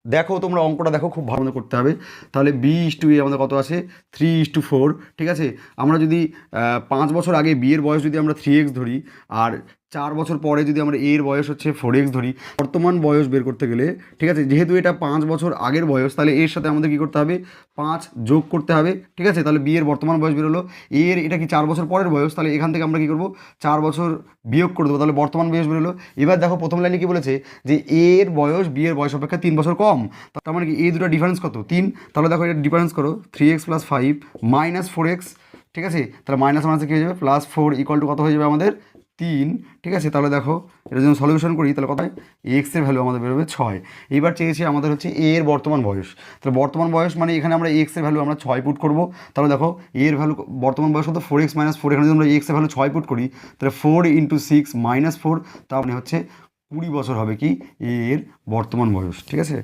দেখো তোমরা অঙ্কটা দেখো, খুব ভালো করতে হবে। তাহলে B/A আমাদের কত আছে, 3/4। ঠিক আছে, আমরা যদি 5 বছর আগে বিয়ের বয়স যদি আমরা 3x ধরি, আর 4 বছর পরে যদি আমরা এর বয়স হচ্ছে 4x ধরি, বর্তমান বয়স বের করতে গেলে, ঠিক আছে, যেহেতু এটা 5 বছর আগের বয়স, তাহলে এর সাথে আমাদের কী করতে হবে, 5 যোগ করতে হবে। ঠিক আছে, তাহলে বিয়ের বর্তমান বয়স বেরোলো, এর এটা কি 4 বছর পরের বয়স, তাহলে এখান থেকে আমরা কী করবো, 4 বছর বিয়োগ করে দেবো, তাহলে বর্তমান বয়স বেরোলো। এবার দেখো প্রথম লাইনে কী বলেছে, যে এর বয়স বিয়ের বয়স অপেক্ষা 3 বছর কম। তার মানে কি এই দুটো ডিফারেন্স কত, 3। তাহলে দেখো এটা ডিফারেন্স করো, 3x + 5 - 4x। ঠিক আছে, তাহলে মাইনাস মাইনাসে কী হয়ে যাবে, +4 = কত হয়ে যাবে আমাদের, 3। ঠিক আছে, তাহলে দেখো এটা যখন সলিউশন করি তাহলে কত হয়, এক্সের ভ্যালু আমাদের বেরোবে 6। এইবার চেয়েছি আমাদের হচ্ছে এর বর্তমান বয়স। তাহলে বর্তমান বয়স মানে এখানে আমরা এক্সের ভ্যালু আমরা 6 পুট করবো। তাহলে দেখো এর ভ্যালু বর্তমান বয়স কত, 4x - 4। এখানে যদি আমরা এক্সের ভ্যালু 6 পুট করি, তাহলে 4 × 6 - 4, তার মানে হচ্ছে 20 বছর হবে কি এর বর্তমান বয়স। ঠিক আছে।